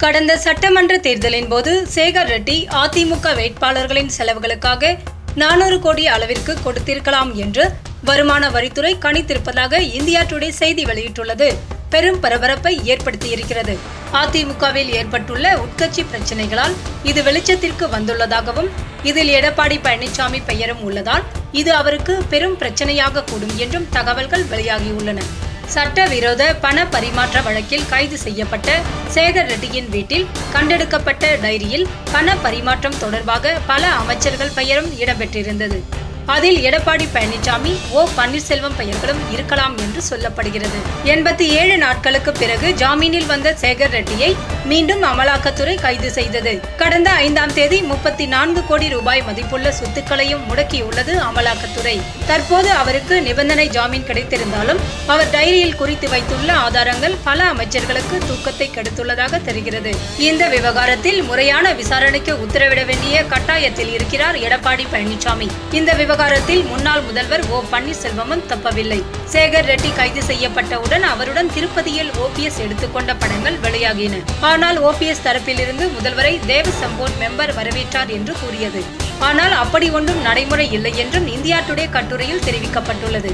கடந்த சட்டமன்ற தேர்தலின் போது சேகர் ரெட்டி அதிமுக வேட்பாளர்களின் செலவுகளுக்காக 400 கோடி அளவிற்கு கொடுத்திருக்கலாம் என்று வருமான வரித்துறை கணித்திருப்பதாக இந்தியா டுடே செய்தி வெளியிட்டுள்ளது. பெரும் பரபரப்பை ஏற்படுத்தியிருக்கிறது. அதிமுகவில் ஏற்பட்டுள்ள உட்கட்சி பிரச்சனைகளால் இது வெளிச்சத்திற்கு வந்துள்ளதாகவும் இதில் எடப்பாடி பழனிசாமி பெயரும் உள்ளதால் இது அவருக்கு பெரும் பிரச்சனையாக கூடும் என்றும் தகவல்கள் வெளியாகியுள்ளன. சட்டவிரோத பண பரிமாற்ற வழக்கில் கைது செய்யப்பட்ட சேகர் ரெட்டியின் வீட்டில் கண்டெடுக்கப்பட்ட டைரியில் பண பரிமாற்றம் தொடர்பாக பல அமைச்சர்கள் பெயரும் இடம்பெற்றிருந்தது. அதில் எடப்பாடி பழனிசாமி, ஓ பன்னீர்செல்வம் பெயர்களும் இருக்கலாம் என்று சொல்லப்படுகிறது. 87 நாட்களுக்கு பிறகு ஜாமீனில் வந்த சேகர் ரெட்டியை மீண்டும் அமலாக்கத்துறை கைது செய்தது. கடந்த 5ஆம் தேதி 34 கோடி ரூபாய் மதிப்புள்ள சொத்துக்களையும் முடக்கியுள்ளது அமலாக்கத்துறை. தற்போது அவருக்கு நிபந்தனை ஜாமீன் கிடைத்திருந்தாலும் அவர் டைரியில் குறித்து வைத்துள்ள ஆதாரங்கள் பல அமைச்சர்களுக்கு தூக்கத்தை கெடுத்துள்ளதாக தெரிகிறது. இந்த விவகாரத்தில் முறையான விசாரணைக்கு உத்தரவிட வேண்டிய கட்டாயத்தில் இருக்கிறார் எடப்பாடி பழனிசாமி. இந்த விவகாரத்தில் முன்னாள் முதல்வர் ஓ பன்னீர்செல்வமும் தப்பவில்லை. சேகர் ரெட்டி கைது செய்யப்பட்டவுடன் அவருடன் திருப்பதியில் OPS எடுத்துக்கொண்ட படங்கள் வெளியாகின. ஆனால் OPS தரப்பிலிருந்து முதல்வரை தேவசம்போர்ட் மெம்பர் வரவேற்றார் என்று கூறியது. ஆனால் அப்படி ஒன்றும் நடைமுறை இல்லை என்றும் இந்தியா டுடே கட்டுரையில் தெரிவிக்கப்பட்டுள்ளது.